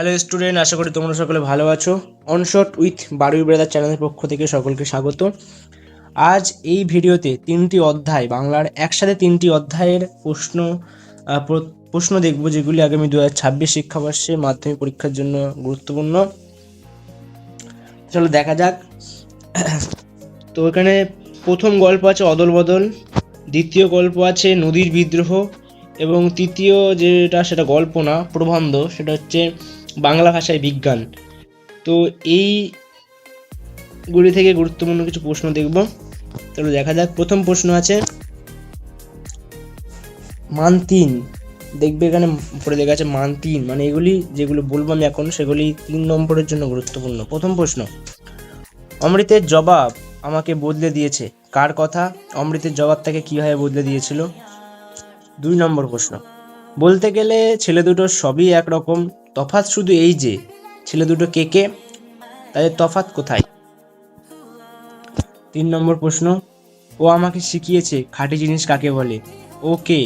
Hello student, আশা করি তোমরা সকলে ভালো আছো। অনশট উইথ বারুই ব্রাদার চ্যানেলের পক্ষ থেকে সকলকে স্বাগত। আজ এই ভিডিওতে তিনটি অধ্যায়, বাংলার একসাথে তিনটি অধ্যায়ের প্রশ্ন দেখব, যেগুলি আগামী 2026 শিক্ষাবর্ষে মাধ্যমিক পরীক্ষার জন্য গুরুত্বপূর্ণ। চলো দেখা যাক। তো এখানে প্রথম গল্প আছে অদল বদল, দ্বিতীয় গল্প আছে নদীর বিদ্রোহ, এবং তৃতীয় যেটা সেটা গল্প না, প্রবন্ধ, সেটা হচ্ছে বাংলা ভাষায় বিজ্ঞান। তো এইগুলি থেকে গুরুত্বপূর্ণ কিছু প্রশ্ন দেখব। চলো দেখা যাক। প্রথম প্রশ্ন আছে মান 3। দেখবে এখানে পড়ে লেখা আছে মান 3, মানে এগুলি যেগুলো বলবো আমি এখন সেগুলি 3 নম্বরের জন্য গুরুত্বপূর্ণ। প্রথম প্রশ্ন, অমৃতের জবাব আমাকে বদলে দিয়েছে, কার কথা? অমৃতের জবাব তাকে কিভাবে বদলে দিয়েছিল? 2 নম্বর প্রশ্ন, বলতে গেলে ছেলে দুটো সবই একরকম, তফাৎ শুধু এই যে ছেলে দুটো কে কে, তাদের তফাৎ কোথায়? 3 নম্বর প্রশ্ন, ও আমাকে শিখিয়েছে খাঁটি জিনিস কাকে বলে। ও কে?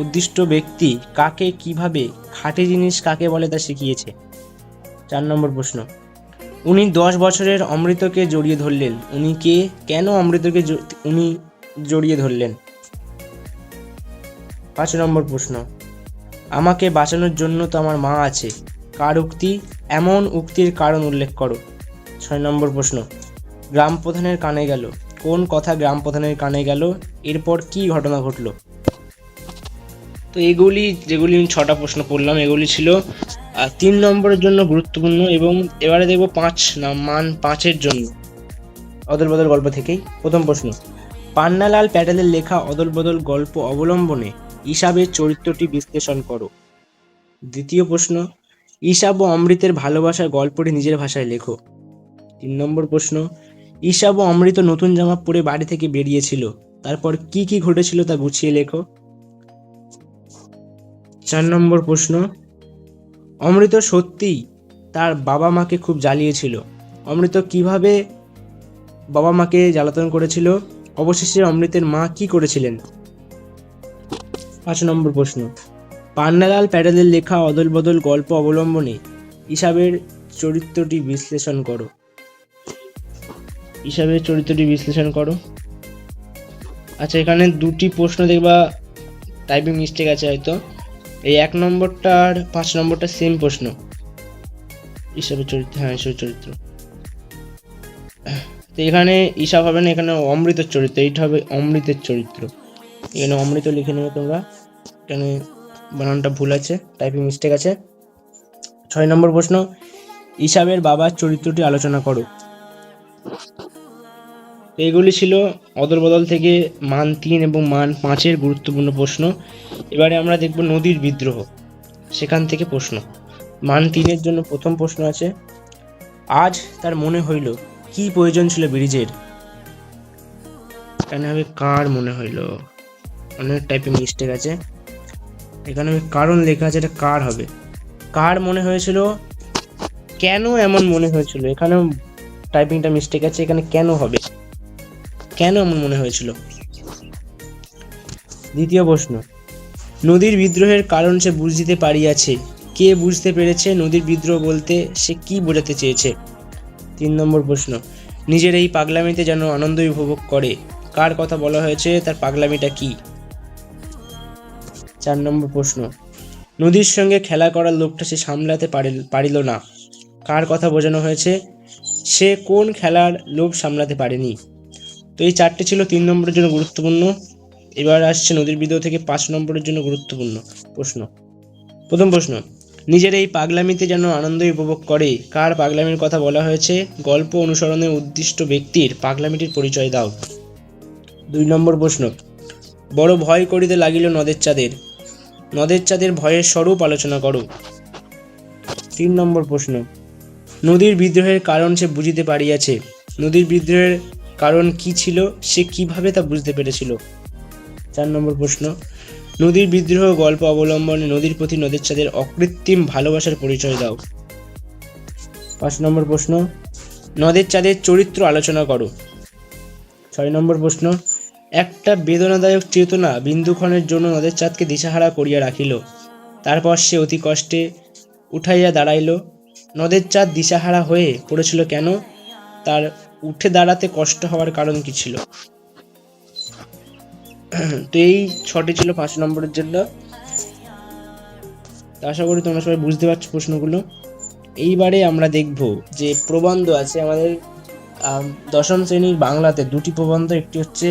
উদ্দিষ্ট ব্যক্তি। কাকে, কিভাবে খাঁটি জিনিস কাকে বলে তা শিখিয়েছে। 4 নম্বর প্রশ্ন, উনি 10 বছরের অমৃতকে জড়িয়ে ধরলেন। উনি কে? কেন অমৃতকে উনি জড়িয়ে ধরলেন? 5 নম্বর প্রশ্ন, আমাকে বাঁচানোর জন্য তো আমার মা আছে, কার উক্তি? এমন উক্তির কারণ উল্লেখ করো। 6 নম্বর প্রশ্ন, গ্রাম প্রধানের কানে গেল, কোন কথা গ্রাম প্রধানের কানে গেল? এরপর কি ঘটনা ঘটলো? তো এগুলি যেগুলি 6টা প্রশ্ন পড়লাম, এগুলি ছিল 3 নম্বরের জন্য গুরুত্বপূর্ণ। এবং এবারে দেখব মান 5-এর জন্য অদল বদল গল্প থেকেই। প্রথম প্রশ্ন, পান্নালাল প্যাটেলের লেখা অদল বদল গল্প অবলম্বনে ঈশাবের চরিত্রটি বিশ্লেষণ করো। দ্বিতীয় প্রশ্ন, ঈশাব ও অমৃতের ভালোবাসার গল্পটি নিজের ভাষায় লেখো। 3 নম্বর প্রশ্ন, ঈশাব ও অমৃত নতুন জামা পরে বাড়ি থেকে বেরিয়েছিল, তারপর কি কি ঘটেছিল তা গুছিয়ে লেখো। 4 নম্বর প্রশ্ন, অমৃত সত্যিই তার বাবা মাকে খুব জ্বালিয়েছিল, অমৃত কিভাবে বাবা মাকে জ্বালাতন করেছিল, অবশেষে অমৃতের মা কি করেছিলেন। 5 নম্বর প্রশ্ন, পান্নালাল প্যাটেলের লেখা অদল বদল গল্প অবলম্বনে ঈশাবের চরিত্রটি বিশ্লেষণ করো। ঈশাবের চরিত্রটি বিশ্লেষণ করো। আচ্ছা, এখানে 2টি প্রশ্ন দেখবা টাইপিং মিস্টেক আছে হয়তো। এই 1 নম্বরটা আর 5 নম্বরটা সেম প্রশ্ন। ঈশাবের চরিত্র, হ্যাঁ ঈশাবের চরিত্র। তো এখানে ঈশাব হবে না, এখানে অমৃতের চরিত্র, এইটা হবে অমৃতের চরিত্র। এখানে অমৃত লিখে নেবে তোমরা, এখানে বানানটা ভুল আছে, টাইপিং মিস্টেক আছে। 6 নম্বর প্রশ্ন, ঈশাবের বাবার চরিত্রটি আলোচনা করো। এইগুলি ছিল অদল বদল থেকে মান 3 এবং মান 5-এর গুরুত্বপূর্ণ প্রশ্ন। এবারে আমরা দেখব নদীর বিদ্রোহ, সেখান থেকে প্রশ্ন। মান 3-এর জন্য প্রথম প্রশ্ন আছে, আজ তার মনে হইল কি প্রয়োজন ছিল ব্রিজের। এখানে হবে কার মনে হইল, অনেক টাইপিং মিস্টেক আছে। এখানে কারণ লেখা আছে, এটা কার হবে। কার মনে হয়েছিল, কেন এমন মনে হয়েছিল, এখানেও টাইপিংটা মিস্টেক আছে, এখানে কেন হবে, কেন এমন মনে হয়েছিল। দ্বিতীয় প্রশ্ন, নদীর বিদ্রোহের কারণ সে বুঝতে পারিয়াছে, কে বুঝতে পেরেছে নদীর বিদ্রোহ বলতে সে কি বোঝাতে চেয়েছে। 3 নম্বর প্রশ্ন, নিজের এই পাগলামিতে যেন আনন্দ উপভোগ করে, কার কথা বলা হয়েছে, তার পাগলামিটা কি। 4 নম্বর প্রশ্ন, নদীর সঙ্গে খেলা করার লোকটা সে সামলাতে পারিল না, কার কথা বোঝানো হয়েছে, সে কোন খেলার লোভ সামলাতে পারেনি। তো এই 4টে ছিল 3 নম্বরের জন্য গুরুত্বপূর্ণ। এবার আসছে নদীর বিদ্রোহ থেকে 5 নম্বরের জন্য গুরুত্বপূর্ণ প্রশ্ন। প্রথম প্রশ্ন, নিজের এই পাগলামিতে যেন আনন্দ উপভোগ করে, কার পাগলামির কথা বলা হয়েছে, গল্প অনুসরণের উদ্দিষ্ট ব্যক্তির পাগলামিটির পরিচয় দাও। 2 নম্বর প্রশ্ন, বড় ভয় করিতে লাগিল নদের চাঁদের, নদের চাঁদের ভয়ের স্বরূপ আলোচনা করো। 3 নম্বর প্রশ্ন, নদীর বিদ্রোহের কারণ সে বুঝিতে পারিয়াছে, নদীর বিদ্রোহের কারণ কি ছিল, সে কিভাবে তা বুঝতে পেরেছিল। 4 নম্বর প্রশ্ন, নদীর বিদ্রোহ গল্প অবলম্বনে নদীর প্রতি নদের চাঁদের অকৃত্রিম ভালোবাসার পরিচয় দাও। 5 নম্বর প্রশ্ন, নদের চাঁদের চরিত্র আলোচনা করো। 6 নম্বর প্রশ্ন, একটা বেদনাদায়ক চেতনা বিন্দুক্ষণের জন্য নদের চাঁদকে দিশাহারা করিয়া রাখিল, তারপর সে অতি কষ্টে উঠাইয়া দাঁড়াইল। নদের চাঁদ দিশাহারা হয়ে পড়েছিল কেন? তার উঠে দাঁড়াতে কষ্ট হওয়ার কারণ কি ছিল? তো এই 6টি ছিল 5 নম্বরের জন্য। তো আশা করি তোমরা সবাই বুঝতে পারছো প্রশ্নগুলো। এইবারে আমরা দেখব যে প্রবন্ধ আছে আমাদের দশম শ্রেণীর বাংলাতে 2টি প্রবন্ধ, একটি হচ্ছে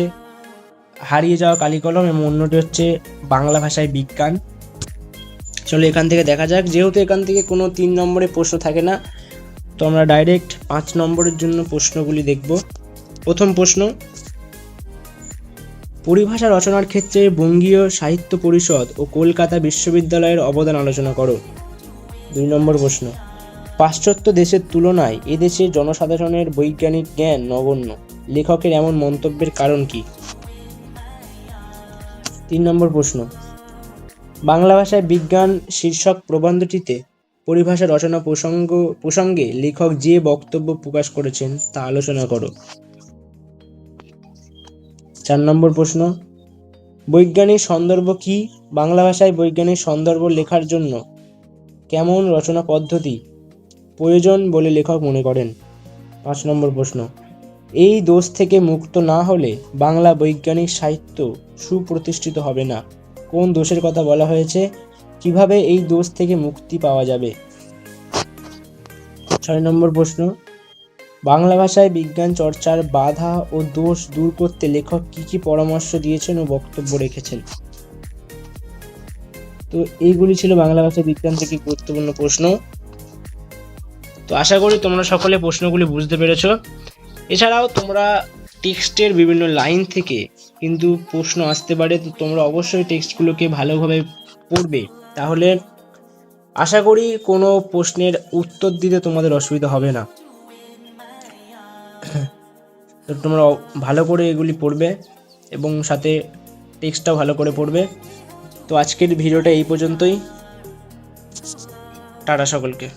হারিয়ে যাওয়া কালিকলম এবং অন্যটি হচ্ছে বাংলা ভাষায় বিজ্ঞান। চলো এখান থেকে দেখা যাক। যেহেতু এখান থেকে কোনো 3 নম্বরে প্রশ্ন থাকে না, তো আমরা ডাইরেক্ট 5 নম্বরের জন্য প্রশ্নগুলি দেখব। প্রথম প্রশ্ন, পরিভাষা রচনার ক্ষেত্রে বঙ্গীয় সাহিত্য পরিষদ ও কলকাতা বিশ্ববিদ্যালয়ের অবদান আলোচনা করো। 2 নম্বর প্রশ্ন, পাশ্চাত্য দেশের তুলনায় এদেশের জনসাধারণের বৈজ্ঞানিক জ্ঞান নগণ্য, লেখকের এমন মন্তব্যের কারণ কি? 3 নম্বর প্রশ্ন, বাংলা ভাষায় বিজ্ঞান শীর্ষক প্রবন্ধটিতে পরিভাষা রচনা প্রসঙ্গে লেখক যে বক্তব্য প্রকাশ করেছেন তা আলোচনা করো। 4 নম্বর প্রশ্ন, বৈজ্ঞানিক সন্দর্ভ কি? বাংলা ভাষায় বৈজ্ঞানিক সন্দর্ভ লেখার জন্য কেমন রচনা পদ্ধতি প্রয়োজন বলে লেখক মনে করেন? 5 নম্বর প্রশ্ন, এই দোষ থেকে মুক্ত না হলে বাংলা বৈজ্ঞানিক সাহিত্য সুপ্রতিষ্ঠিত হবে না। কোন দোষের কথা বলা হয়েছে? কিভাবে এই দোষ থেকে মুক্তি পাওয়া যাবে? 6 নম্বর প্রশ্ন, বাংলা ভাষায় বিজ্ঞান চর্চার বাধা ও দোষ দূর করতে লেখক কি কি পরামর্শ দিয়েছেন ও বক্তব্য রেখেছেন? তো এইগুলি ছিল বাংলা ভাষায় বিজ্ঞান থেকে গুরুত্বপূর্ণ প্রশ্ন। তো আশা করি তোমরা সকলে প্রশ্নগুলি বুঝতে পেরেছো। এছাড়াও তোমরা টেক্সটের বিভিন্ন লাইন থেকে কিন্তু প্রশ্ন আসতে পারে, তো তোমরা অবশ্যই টেক্সটগুলোকে ভালোভাবে পড়বে, তাহলে আশা করি কোনো প্রশ্নের উত্তর দিতে তোমাদের অসুবিধা হবে না। তো তোমরা ভালো করে এগুলি পড়বে এবং সাথে টেক্সটটাও ভালো করে পড়বে। তো আজকের ভিডিওটা এই পর্যন্তই। টাটা সকলকে।